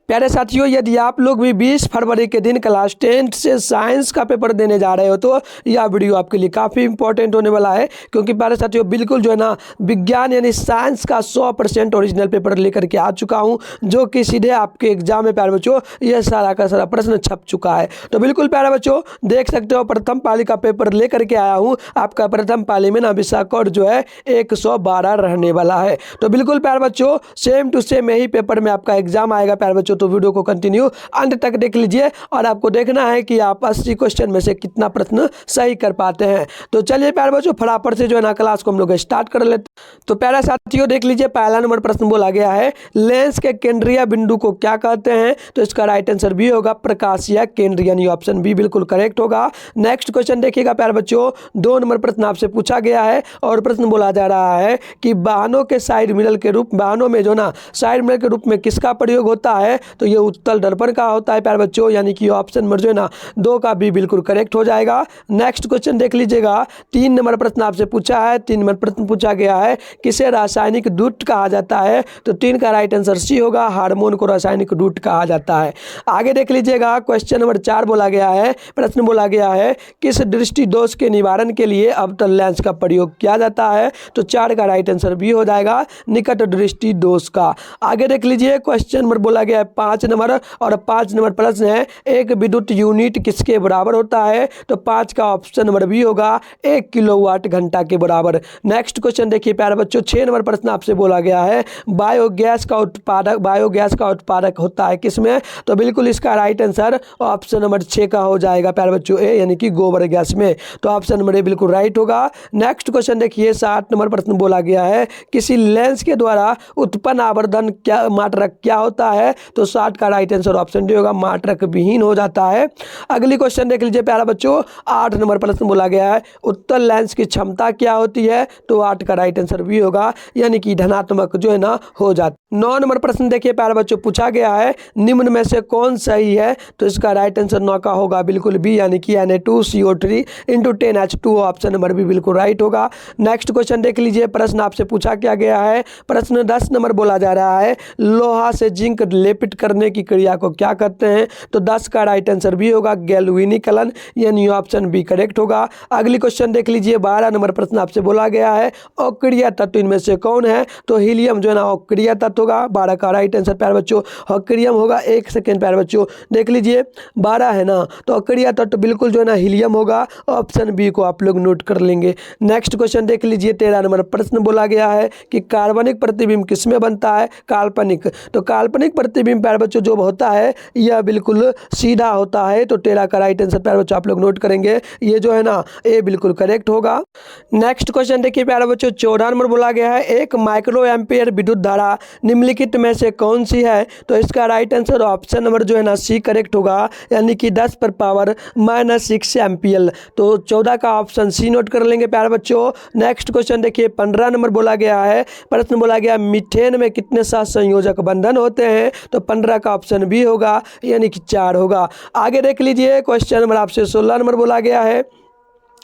प्यारे साथियों, यदि आप लोग भी 20 फरवरी के दिन क्लास 10 से साइंस का पेपर देने जा रहे हो तो यह वीडियो आपके लिए काफ़ी इंपॉर्टेंट होने वाला है। क्योंकि प्यारे साथियों, बिल्कुल जो है ना विज्ञान यानी साइंस का 100% ओरिजिनल पेपर लेकर के आ चुका हूं, जो कि सीधे आपके एग्जाम में प्यारे बच्चों यह सारा का सारा प्रश्न छप चुका है। तो बिल्कुल प्यारे बच्चों देख सकते हो, प्रथम पाली का पेपर लेकर के आया हूँ। आपका प्रथम पाली में ना विषाकोड जो है 112 रहने वाला है। तो बिल्कुल प्यारे बच्चों सेम टू सेम यही पेपर में आपका एग्जाम आएगा प्यारे बच्चों। तो वीडियो को कंटिन्यू अंत तक देख लीजिए और आपको देखना है कि आप 80 क्वेश्चन में से कितना प्रश्न सही कर पाते हैं। तो चलिए प्यारे बच्चों फटाफट से जो है ना क्लास को हम लोग स्टार्ट कर लेते हैं। तो प्यारे साथियों देख लीजिए, पहला नंबर प्रश्न बोला गया है, लेंस के केंद्रीय बिंदु को क्या कहते हैं? तो इसका राइट आंसर भी होगा प्रकाशीय केंद्र, यानी ऑप्शन बी बिल्कुल करेक्ट होगा। नेक्स्ट क्वेश्चन देखिएगा प्यारे बच्चों, 2 नंबर प्रश्न आपसे पूछा गया है और प्रश्न बोला जा रहा है कि वाहनों के साइड मिरर के रूप, वाहनों में जो ना साइड मिरर के रूप में किसका प्रयोग होता है? तो ये उत्तल दर्पण का होता है प्यारे बच्चों, यानी कि ऑप्शन नंबर जो है ना 2 का भी बिल्कुल करेक्ट हो जाएगा। नेक्स्ट क्वेश्चन देख लीजिएगा, 3 नंबर प्रश्न आपसे पूछा है। 3 नंबर प्रश्न पूछा गया है, किसे रासायनिक दूत कहा जाता है? तो 3 का राइट आंसर सी होगा, हार्मोन को रासायनिक दूत कहा जाता है। आगे देख लीजिएगा, क्वेश्चन नंबर 4 बोला गया है, प्रश्न बोला गया है, किस दृष्टि दोष के निवारण के लिए अवतल लेंस का प्रयोग किया जाता है? तो 4 का राइट आंसर भी हो जाएगा, निकट दृष्टि दोष का। आगे देख लीजिए, क्वेश्चन नंबर बोला गया है 5 नंबर और 5 नंबर प्रश्न है, एक विद्युत यूनिट किसके बराबर होता है? तो 5 का ऑप्शन नंबर भी होगा, 1 किलोवाट घंटा के बराबर। नेक्स्ट क्वेश्चन देखिए प्यारे बच्चों, 6 नंबर प्रश्न आपसे बोला गया है, बायोगैस का उत्पादक होता है किसमें? तो बिल्कुल इसका राइट आंसर ऑप्शन नंबर 6 का हो जाएगा प्यारे बच्चों, ए यानी कि गोबर गैस में। तो ऑप्शन नंबर ए बिल्कुल राइट होगा। नेक्स्ट क्वेश्चन देखिए, 7 नंबर प्रश्न बोला गया है, किसी लेंस के द्वारा उत्पन्न आवर्धन क्या मात्रक क्या होता है? तो 60 का राइट आंसर ऑप्शन डी होगा, मात्रक विहीन हो जाता है। अगली क्वेश्चन देख लीजिए प्यारा बच्चों, 8 नंबर प्रश्न बोला गया है, उत्तल लेंस की क्षमता क्या होती है? तो 8 का राइट आंसर भी होगा, यानी कि धनात्मक जो है ना हो जाता। 9 नंबर प्रश्न देखिए प्यारे बच्चों, पूछा गया है, निम्न में से कौन सही है? तो इसका राइट आंसर 9 का होगा बिल्कुल बी, यानी कि Na2CO3 × 10H2, ऑप्शन नंबर भी बिल्कुल राइट होगा। नेक्स्ट क्वेश्चन देख लीजिए, प्रश्न आपसे पूछा क्या गया है, प्रश्न 10 नंबर बोला जा रहा है, लोहा से जिंक लेपित करने की क्रिया को क्या कहते हैं? तो 10 का राइट आंसर भी होगा, गैल्वेनिकलन, यानी ऑप्शन बी करेक्ट होगा। अगली क्वेश्चन देख लीजिए, 12 नंबर प्रश्न आपसे बोला गया है, अक्रिय तत्व इनमें से कौन है? तो हीलियम जो है ना अक्रिय तत्व होगा, 12 का राइट आंसर प्यारे बच्चों अक्रियम होगा। 1 सेकेंड प्यारे बच्चों देख लीजिए, 12 है ना, तो अक्रिय तत्व बिल्कुल जो है ना हीलियम होगा, ऑप्शन बी को आप लोग नोट कर लेंगे। नेक्स्ट क्वेश्चन देख लीजिए, 13 नंबर प्रश्न बोला गया है कि कार्बनिक प्रतिबिंब किसमें बनता है? काल्पनिक। तो काल्पनिक प्रतिबिंब प्यारे बच्चों जो होता है यह बिल्कुल सीधा होता है। तो 13 का राइट आंसर प्यारे बच्चों आप लोग नोट करेंगे, ये जो है ना ए बिल्कुल करेक्ट होगा। नेक्स्ट क्वेश्चन देखिए प्यारे बच्चों, 14 नंबर बोला गया है, 1 माइक्रो एम्पियर विद्युत धारा निम्नलिखित में से कौन सी है? तो इसका राइट आंसर ऑप्शन नंबर जो है ना सी करेक्ट होगा, यानी कि 10⁻⁻6 एम्पियर। तो 14 का ऑप्शन सी नोट कर लेंगे प्यारे बच्चों। नेक्स्ट क्वेश्चन देखिए, 15 नंबर बोला गया है, प्रश्न बोला गया, मीथेन में कितने सहसंयोजक बंधन होते हैं? तो 15 का ऑप्शन बी होगा, यानी कि 4 होगा। आगे देख लीजिए, क्वेश्चन नंबर आपसे 16 नंबर बोला गया है,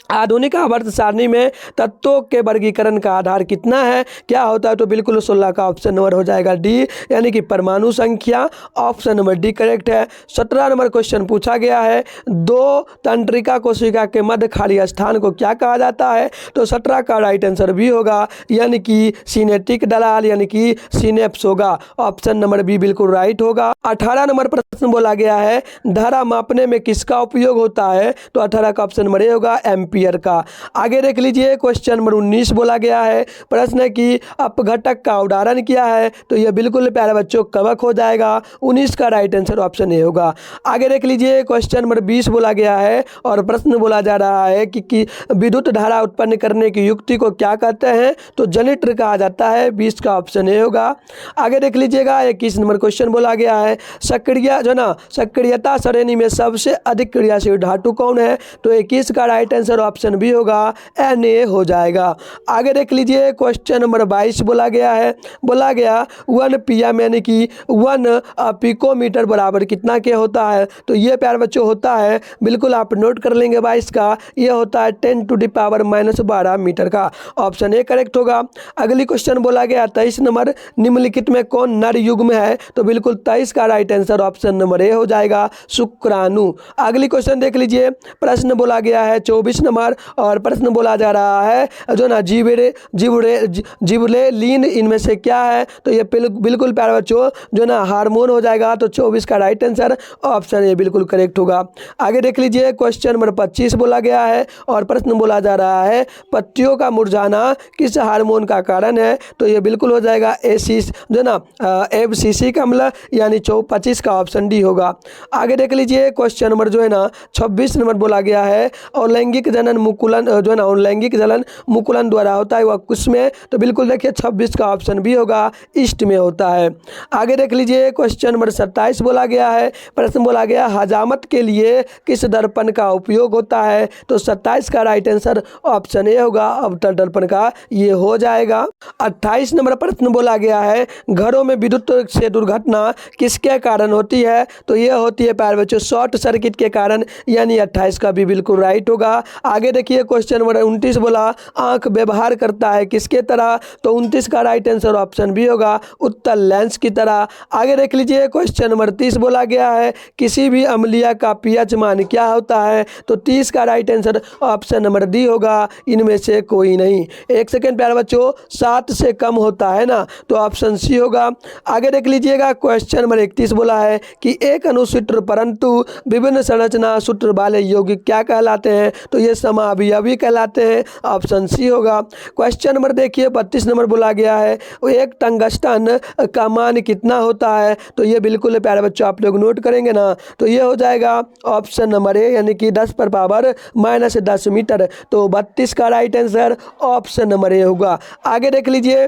आधुनिक आवर्त सारणी में तत्वों के वर्गीकरण का आधार कितना है? क्या होता है? तो बिल्कुल 16 का ऑप्शन नंबर हो जाएगा डी, यानी कि परमाणु संख्या, ऑप्शन नंबर डी करेक्ट है। 17 नंबर क्वेश्चन पूछा गया है, 2 तंत्रिका कोशिका के मध्य खाली स्थान को क्या कहा जाता है? तो 17 का राइट आंसर भी होगा, यानी कि सिनेटिक दलाल, यानी कि सिनेप्स होगा, ऑप्शन नंबर बी बिल्कुल राइट होगा। 18 नंबर प्रश्न बोला गया है, धारा मापने में किसका उपयोग होता है? तो 18 का ऑप्शन नंबर ए होगा, एम्पियर का। आगे देख लीजिए, क्वेश्चन नंबर 19 बोला गया है, प्रश्न है कि अपघटक का उदाहरण क्या है? तो यह बिल्कुल प्यारे बच्चों कवक हो जाएगा, 19 का राइट आंसर ऑप्शन ए होगा। आगे देख लीजिए, क्वेश्चन नंबर 20 बोला गया है और प्रश्न बोला जा रहा है कि विद्युत धारा उत्पन्न करने की युक्ति को क्या कहते हैं? तो जनित्र कहा जाता है, 20 का ऑप्शन ए होगा। आगे देख लीजिएगा, 21 नंबर क्वेश्चन बोला गया है, सक्रिय जो ना सक्रियता श्रेणी में सबसे अधिक क्रियाशील धातु कौन है? तो 21 का राइट आंसर ऑप्शन बी होगा Na हो जाएगा। आगे देख लीजिए क्वेश्चन नंबर 22 बोला गया है, बोला गया 1 pm यानी कि 1 पिकोमीटर बराबर कितना के होता है। तो ये प्यार बच्चों होता है, बिल्कुल आप नोट कर लेंगे 22 का, ये होता है 10⁻⁻12 मीटर का। ऑप्शन ए करेक्ट होगा। अगली क्वेश्चन बोला गया 23 नंबर, निम्नलिखित में कौन नर युग्म है। तो बिल्कुल 23 का right answer option number A हो जाएगा, शुक्राणु। अगली क्वेश्चन देख लीजिए, प्रश्न बोला गया है 24 नंबर और प्रश्न बोला जा रहा है जो ना जिबरेलिन इनमें से क्या है। तो ये बिल्कुल प्यारे बच्चों जो ना हार्मोन हो जाएगा। तो 24 का राइट आंसर ऑप्शन ए बिल्कुल करेक्ट होगा। आगे देख लीजिए क्वेश्चन नंबर 25 बोला गया है और प्रश्न बोला जा रहा है पत्तियों का मुरझाना किस हार्मोन का कारण है। तो ये बिल्कुल हो जाएगा एसिस जो ना एब्सिसिक अम्ल यानी 25 का ऑप्शन डी होगा। आगे देख लीजिए क्वेश्चन नंबर जो है ना 26 नंबर बोला गया है और लैंगिक जनन मुकुलन जो है ना लैंगिक जनन मुकुलन द्वारा होता है वह किसमें। तो बिल्कुल देखिए 26 का ऑप्शन बी होगा, ईस्ट में होता है। आगे देख लीजिए क्वेश्चन नंबर 27 बोला गया है, प्रश्न बोला गया हजामत के लिए किस दर्पण का उपयोग होता है। तो 27 का राइट आंसर ऑप्शन ए होगा, अवतल दर्पण का ये हो जाएगा। 28 नंबर प्रश्न बोला गया है घरों में विद्युत से दुर्घटना किसके कारण होती है। तो ये होती है प्यारे बच्चों शॉर्ट सर्किट के कारण, यानी 28 का भी बिल्कुल राइट होगा। आगे देखिए क्वेश्चन नंबर 29 बोला आंख व्यवहार करता है किसके तरह। तो 29 का राइट आंसर ऑप्शन बी होगा, उत्तल लेंस की तरह। आगे देख लीजिए क्वेश्चन नंबर 30 बोला गया है किसी भी अम्लीय का पीएच मान क्या होता है। तो 30 का right answer option number D होगा, इनमें से कोई नहीं। एक सेकेंड प्यारे बच्चों, 7 से कम होता है ना, तो ऑप्शन सी होगा। आगे देख लीजिएगा क्वेश्चन नंबर 31 बोला है कि एक अनुसूत्र परंतु विभिन्न संरचना सूत्र वाले यौगिक क्या कहलाते हैं। तो ये समावयवी कहलाते हैं, ऑप्शन सी होगा। क्वेश्चन नंबर देखिए 32 नंबर बोला गया है एक टंगस्टन का मान कितना होता है। तो ये बिल्कुल प्यारे बच्चों आप लोग नोट करेंगे ना, तो ये हो जाएगा ऑप्शन नंबर ए यानी कि 10⁻⁻10 मीटर। तो 32 का right answer option number A होगा। आगे देख लीजिए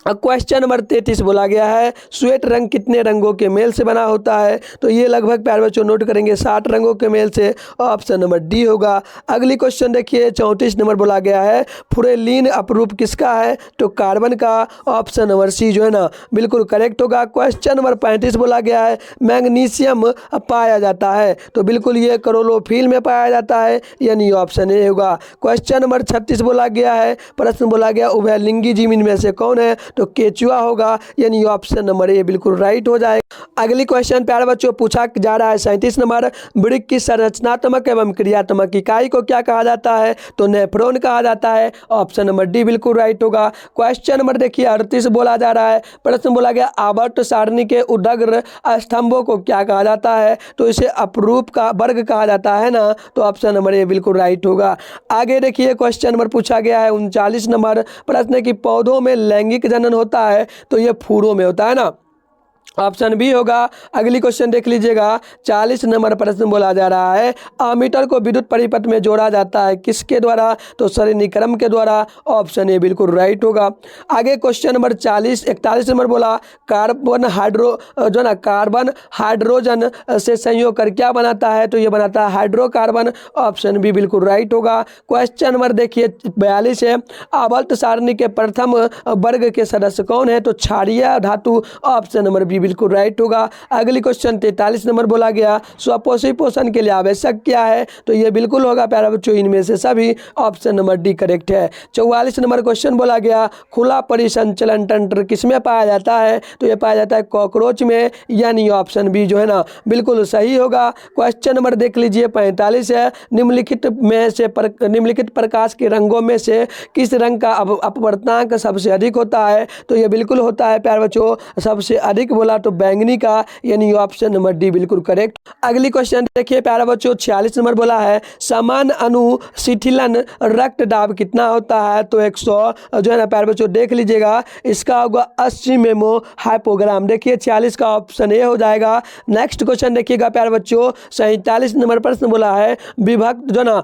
क्वेश्चन नंबर 33 बोला गया है श्वेत रंग कितने रंगों के मेल से बना होता है। तो ये लगभग प्यारे बच्चों नोट करेंगे 60 रंगों के मेल से, ऑप्शन नंबर डी होगा। अगली क्वेश्चन देखिए 34 नंबर बोला गया है फुरेलीन अपरूप किसका है। तो कार्बन का, ऑप्शन नंबर सी जो है ना बिल्कुल करेक्ट होगा। क्वेश्चन नंबर 35 बोला गया है मैग्नीशियम पाया जाता है। तो बिल्कुल ये क्लोरोफिल में पाया जाता है, यानी ऑप्शन ए होगा। क्वेश्चन नंबर 36 बोला गया है, प्रश्न बोला गया उभयलिंगी जीव इनमें से कौन है। तो केचुआ होगा, यानी ऑप्शन नंबर ए बिल्कुल राइट हो जाएगा। अगली क्वेश्चन प्यारे बच्चों पूछा जा रहा है 37 नंबर वृक्क की संरचनात्मक एवं क्रियात्मक इकाई को क्या कहा जाता है। तो नेफ्रॉन कहा जाता है, ऑप्शन नंबर डी बिल्कुल राइट होगा। क्वेश्चन नंबर देखिए 38 बोला जा रहा है, प्रश्न बोला गया आवर्त सारणी के उदग्र स्तंभों को क्या कहा जाता है। तो इसे अपरूप का वर्ग कहा जाता है ना, तो ऑप्शन नंबर ए बिल्कुल राइट होगा। आगे देखिए क्वेश्चन नंबर पूछा गया है 39 नंबर प्रश्न की पौधों में लैंगिक जनन होता है। तो ये फूलों में होता है ना, ऑप्शन बी होगा। अगली क्वेश्चन देख लीजिएगा 40 नंबर प्रश्न बोला जा रहा है अमीटर को विद्युत परिपथ में जोड़ा जाता है किसके द्वारा। तो सरणीक्रम के द्वारा, ऑप्शन ए बिल्कुल राइट होगा। आगे क्वेश्चन नंबर 41 नंबर बोला कार्बन हाइड्रोजन से संयोग कर क्या बनाता है। तो ये बनाता है हाइड्रोकार्बन, ऑप्शन बी बिल्कुल राइट होगा। क्वेश्चन नंबर देखिए 42 है आवर्त सारणी के प्रथम वर्ग के सदस्य कौन है। तो क्षारीय धातु, ऑप्शन नंबर बी बिल्कुल राइट होगा। अगली क्वेश्चन 43 नंबर बोला गया स्वपोषी पोषण के लिए आवश्यक क्या है। तो ये बिल्कुल होगा प्यारा बच्चों इनमें से सभी, ऑप्शन नंबर डी करेक्ट है। 44 नंबर क्वेश्चन बोला गया खुला परिसंचलन तंत्र किसमें पाया जाता है। तो ये पाया जाता है कॉकरोच में, यानी ऑप्शन बी जो है ना बिल्कुल सही होगा। क्वेश्चन नंबर देख लीजिए 45 है निम्नलिखित प्रकाश के रंगों में से किस रंग का अपवर्तनांक सबसे अधिक होता है। तो ये बिल्कुल होता है प्यारे बच्चों सबसे अधिक बोला तो बैंगनी का, यानी ऑप्शन नंबर डी बिल्कुल करेक्ट। अगली क्वेश्चन देखिए प्यारा बच्चों 46 नंबर बोला है समान अनुशीतलन रक्त दाब कितना होता है। तो 100 जो है ना प्यारे बच्चों देख लीजिएगा इसका होगा 80 मेमो हाइपोग्राम। देखिए 46 का ऑप्शन ए हो जाएगा। नेक्स्ट क्वेश्चन देखिएगा प्यारे बच्चों 47 नंबर प्रश्न बोला है विभक्त जो ना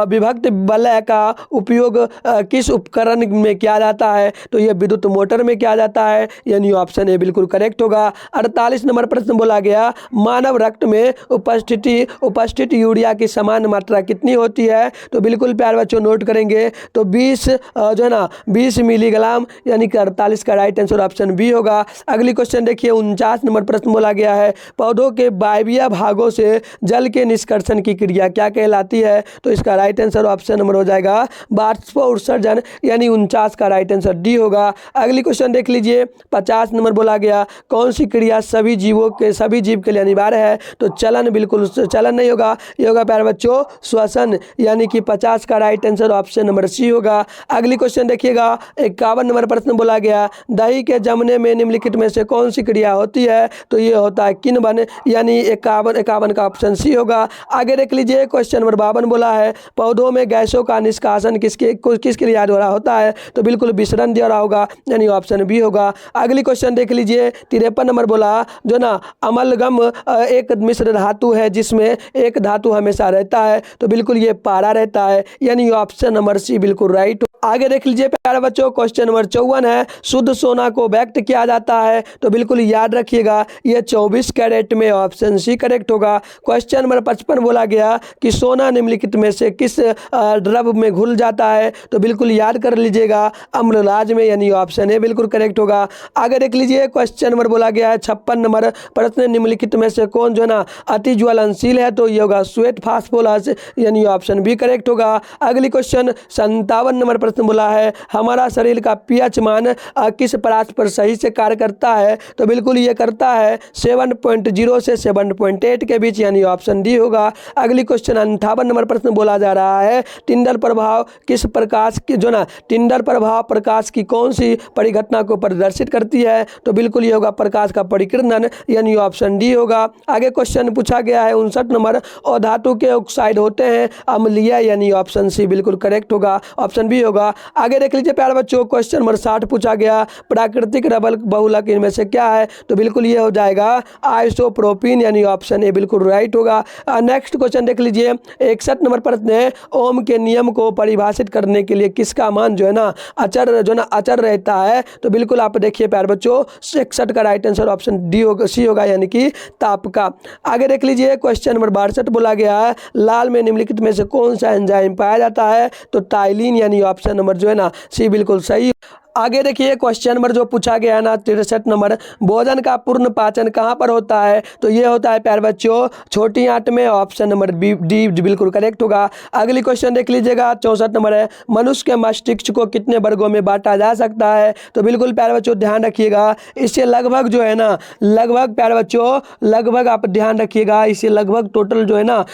विभक्त वलय का उपयोग किस उपकरण में किया जाता है। तो यह विद्युत मोटर में किया जाता है, यानी ऑप्शन ए बिल्कुल करेक्ट होगा। होगा। 48 नंबर प्रश्न बोला गया, मानव रक्त में उपस्थित यूरिया की समान मात्रा कितनी होती है? तो बिल्कुल प्यारे बच्चों नोट करेंगे तो 20 जो है ना 20 मिलीग्राम, यानी कि 48 का राइट आंसर ऑप्शन बी होगा। अगली क्वेश्चन देखिए, 49 नंबर प्रश्न बोला गया है, पौधों के वायवीय भागों से जल के निष्कर्षण की क्रिया क्या कहलाती है? तो इसका राइट आंसर ऑप्शन नंबर हो जाएगा बाष्प उत्सर्जन, यानी 49 का राइट आंसर डी होगा। अगली क्वेश्चन देख लीजिए, 50 नंबर बोला गया, कौन सी क्रिया सभी जीव के लिए अनिवार्य है? तो चलन, बिल्कुल चलन नहीं होगा, ये होगा प्यारे बच्चों श्वसन, यानी कि 50 का right answer option number C होगा। अगली क्वेश्चन देखिएगा, 51 नंबर प्रश्न बोला गया, दही के जमने में निम्नलिखित में से कौन सी क्रिया होती है? तो ये होता है किण्वन, यानी 51 का ऑप्शन सी होगा। आगे देख लीजिए, क्वेश्चन नंबर 52 बोला है, पौधों में गैसों का निष्कासन किस क्रिया द्वारा होता है? तो बिल्कुल विसरण द्वारा होगा, यानी ऑप्शन बी होगा। अगली क्वेश्चन देख लीजिए, 53 नंबर बोला, जो ना अमलगम एक मिश्र धातु है जिसमें एक धातु हमेशा रहता है? तो बिल्कुल ये पारा रहता है, यानी ऑप्शन नंबर सी बिल्कुल राइट। आगे देख लीजिए प्यारे बच्चों, क्वेश्चन नंबर 54 है, शुद्ध सोना को व्यक्त किया जाता है? तो बिल्कुल याद रखिएगा ये 24 कैरेट में, ऑप्शन सी करेक्ट होगा। क्वेश्चन नंबर 55 बोला गया कि सोना निम्नलिखित में से किस द्रव में घुल जाता है? तो बिल्कुल याद कर लीजिएगा अम्लराज में, यानी ऑप्शन ए बिल्कुल करेक्ट होगा। आगे देख लीजिए, क्वेश्चन नंबर बोला गया है 56 नंबर प्रश्न, निम्नलिखित में से कौन जो है ना अति ज्वलनशील है? तो ये होगा श्वेत फास्फोरस, यानी ऑप्शन बी करेक्ट होगा। अगली क्वेश्चन 57 नंबर प्रश्न बोला है, हमारा शरीर का पीएच मान किस परास पर सही से कार्य करता है? तो बिल्कुल ये करता है 7.0 से 7.8 के बीच, यानी ऑप्शन डी होगा। अगली क्वेश्चन 58 नंबर प्रश्न बोला जा रहा है, टिंडल प्रभाव किस प्रकाश की जो ना टिंडल प्रभाव प्रकाश की कौन सी परिघटना को प्रदर्शित करती है? तो बिल्कुल ये होगा प्रकाश का परिकिरणन, यानी ऑप्शन डी होगा। आगे क्वेश्चन पूछा गया है 59 नंबर, और धातु के ऑक्साइड होते हैं अम्लीय, यानी ऑप्शन सी बिल्कुल करेक्ट होगा, ऑप्शन बी होगा। आगे देख लीजिए प्यारे बच्चों, क्वेश्चन नंबर 60 पूछा गया, प्राकृतिक रबर बहुलक इनमें से क्या है? तो बिल्कुल ये हो जाएगा आइसोप्रोपीन, यानी ऑप्शन ए बिल्कुल राइट होगा। नेक्स्ट क्वेश्चन देख लीजिए, 61 नंबर प्रश्न है, ओम के नियम को परिभाषित करने के लिए किसका मान जो है ना अचर रहता है? तो बिल्कुल आप देखिए प्यारे बच्चों 61 का राइट आंसर ऑप्शन डी होगा, सी होगा, यानी कि ताप का। आगे देख लीजिए, क्वेश्चन नंबर 62 बोला गया है, लाल में निम्नलिखित में से कौन सा एंजाइम पाया जाता है? तो टाइलिन, यानी ऑप्शन नंबर जो है ना सी बिल्कुल सही। आगे देखिए, क्वेश्चन नंबर जो पूछा गया है ना 63 नंबर, भोजन का पूर्ण पाचन कहाँ पर होता है? तो ये होता है प्यारे बच्चों छोटी आंत में, ऑप्शन नंबर डी बिल्कुल करेक्ट होगा। अगली क्वेश्चन देख लीजिएगा, 64 नंबर है, मनुष्य के मस्तिष्क को कितने वर्गों में बांटा जा सकता है? तो बिल्कुल प्यारे बच्चों ध्यान रखिएगा, इससे लगभग जो है ना प्यारे बच्चों लगभग आप ध्यान रखिएगा, इसे लगभग टोटल जो है ना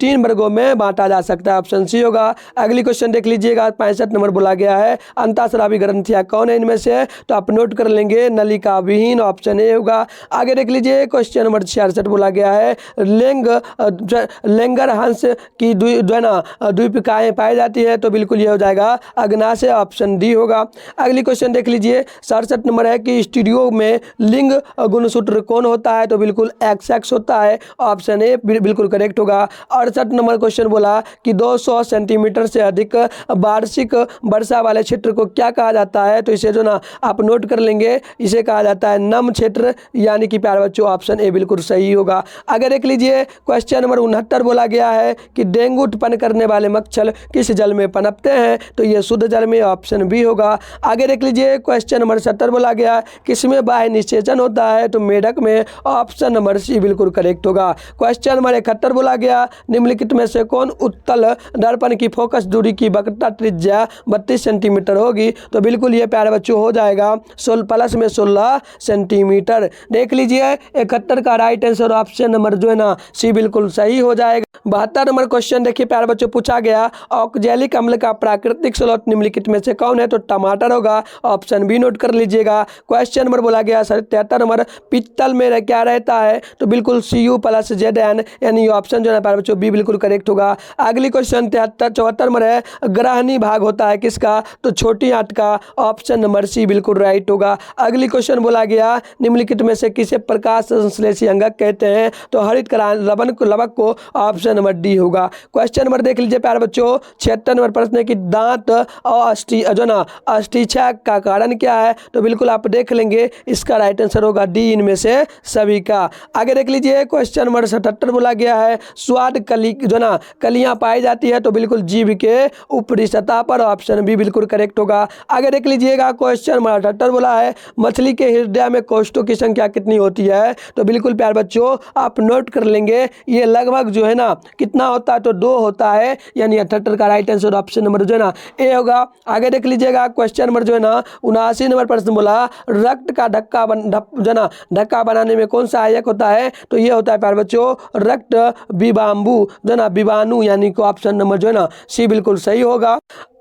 3 वर्गों में बांटा जा सकता है, ऑप्शन सी होगा। अगली क्वेश्चन देख लीजिएगा, 65 नंबर बोला गया है, अंतःस्रावी ग्रंथियां कौन है इनमें से? तो आप नोट कर लेंगे नलिका विहीन, ऑप्शन ए होगा। आगे देख लीजिए, क्वेश्चन नंबर 66 बोला गया है, लेंगर हंस की द्वीपिकाएं पाई जाती है? तो बिल्कुल ये हो जाएगा अग्नाशय, ऑप्शन डी होगा। अगली क्वेश्चन देख लीजिए, 67 नंबर है कि स्टीरियो में लिंग गुणसूत्र कौन होता है? तो बिल्कुल एक्स होता है, ऑप्शन ए बिल्कुल करेक्ट होगा। 68 नंबर क्वेश्चन बोला कि 200 सेंटीमीटर से अधिक वार्षिक वर्षा वाले क्षेत्र को क्या कहा जाता है? तो इसे जो ना आप नोट कर लेंगे, इसे कहा जाता है नम क्षेत्र, यानी कि प्यारे बच्चों ऑप्शन ए बिल्कुल सही होगा। आगे देख लीजिए, क्वेश्चन नंबर 69 बोला गया है कि डेंगू उत्पन्न करने वाले मच्छर किस जल में पनपते हैं? तो ये शुद्ध जल में, ऑप्शन बी होगा। आगे देख लीजिए, क्वेश्चन नंबर 70 बोला गया किसमें बाह्य निषेचन होता है? तो मेढक में, ऑप्शन नंबर सी बिल्कुल करेक्ट होगा। क्वेश्चन नंबर 71 बोला गया, निम्नलिखित में से कौन उत्तल दर्पण की फोकस दूरी की वक्रता त्रिज्या 32 सेंटीमीटर होगी? तो बिल्कुल ये प्यारे बच्चों हो जाएगा 16 सेंटीमीटर। देख लीजिए 71 का राइट आंसर ऑप्शन नंबर जो है ना सी बिल्कुल सही हो जाएगा। 72 नंबर क्वेश्चन देखिए प्यारे बच्चों, पूछा गया ऑक्जेलिक अम्ल का प्राकृतिक स्रोत निम्नलिखित में से कौन है? तो टमाटर होगा, ऑप्शन बी नोट कर लीजिएगा। क्वेश्चन नंबर बोला गया 73 नंबर, पित्तल में क्या रहता है? तो बिल्कुल Cu+Zn, यानी ऑप्शन जो है प्यारे बच्चों बी बिल्कुल करेक्ट होगा। अगली क्वेश्चन 74 नंबर है, ग्रहणी भाग होता है किसका? तो छोटी आंत का, ऑप्शन नंबर सी बिल्कुल राइट होगा। अगली क्वेश्चन बोला गया निम्नलिखित में से किसे प्रकाश संश्लेषी अंगक कहते हैं, तो हरित लवण को लवक को ऑप्शन नंबर डी होगा। क्वेश्चन नंबर देख लीजिए प्यारे बच्चों, 76 नंबर प्रश्न है कि दांत और अस्थिक्षा का कारण क्या है, तो बिल्कुल आप देख लेंगे इसका राइट आंसर होगा डी, इनमें से सभी का। आगे देख लीजिए क्वेश्चन नंबर 77 बोला गया है स्वाद कलियां पाई जाती है, तो बिल्कुल जीभ के ऊपरी सतह पर, ऑप्शन बी बिल्कुल करेक्ट होगा। आगे देख लीजिएगा क्वेश्चन नंबर 78 बोला है मछली के हृदय में कोष्ठों की संख्या कितनी होती है, तो बिल्कुल प्यारे बच्चों आप नोट कर लेंगे ये लगभग जो है ना कितना होता है, तो 2 होता है, यानी 78 का राइट आंसर ऑप्शन नंबर जो है ना ए होगा। आगे देख लीजिएगा क्वेश्चन नंबर जो है ना 79 नंबर प्रश्न बोला रक्त का ढक्का बनाने में कौन सा सहायक होता है, तो ये होता है प्यारे बच्चों रक्त विबाणु, यानी कि ऑप्शन नंबर जो है ना सी बिल्कुल सही होगा।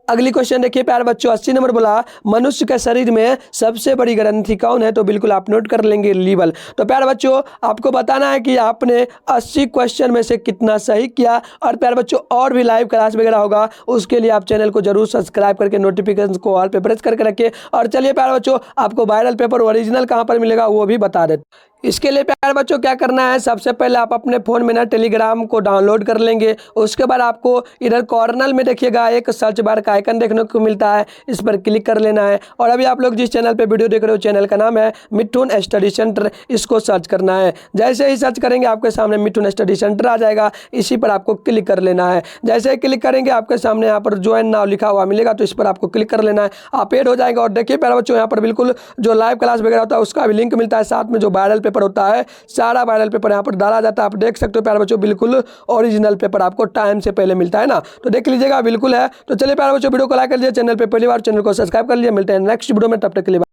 अगली क्वेश्चन देखिए प्यारे बच्चों, 80 नंबर बोला मनुष्य के शरीर में सबसे बड़ी ग्रंथि कौन है, तो बिल्कुल आप नोट कर लेंगे लीवर। तो प्यारे बच्चों आपको बताना है कि आपने 80 क्वेश्चन में से कितना सही किया। और प्यारे बच्चों और भी लाइव क्लास वगैरह होगा, उसके लिए आप चैनल को जरूर सब्सक्राइब करके नोटिफिकेशन को ऑल पे प्रेस करके रखिए। और चलिए प्यारे बच्चों आपको वायरल पेपर ओरिजिनल कहाँ पर मिलेगा वो भी बता देते। इसके लिए प्यारे बच्चों क्या करना है, सबसे पहले आप अपने फ़ोन में ना टेलीग्राम को डाउनलोड कर लेंगे। उसके बाद आपको इधर कॉर्नर में देखिएगा एक सर्च बार का आइकन देखने को मिलता है, इस पर क्लिक कर लेना है। और अभी आप लोग जिस चैनल पे वीडियो देख रहे हो चैनल का नाम है मिथुन स्टडी सेंटर, इसको सर्च करना है। जैसे ही सर्च करेंगे आपके सामने मिथुन स्टडी सेंटर आ जाएगा, इसी पर आपको क्लिक कर लेना है। जैसे ही क्लिक करेंगे आपके सामने यहाँ पर ज्वाइन नाउ लिखा हुआ मिलेगा, तो इस पर आपको क्लिक कर लेना है, आप ऐड हो जाएगा। और देखिए प्यारे बच्चों यहाँ पर बिल्कुल जो लाइव क्लास वगैरह होता है उसका भी लिंक मिलता है, साथ में जो वायरल पेपर होता है सारा वायरल पेपर यहाँ पर डाला जाता है। आप देख सकते हो प्यारे बच्चों बिल्कुल ओरिजिनल पेपर आपको टाइम से पहले मिलता है ना, तो देख लीजिएगा बिल्कुल है। तो चलिए प्यारे बच्चों वीडियो को लाइक कर लीजिए, चैनल पे पहली बार चैनल को सब्सक्राइब कर लीजिए। मिलते हैं नेक्स्ट वीडियो में, तब तक के लिए।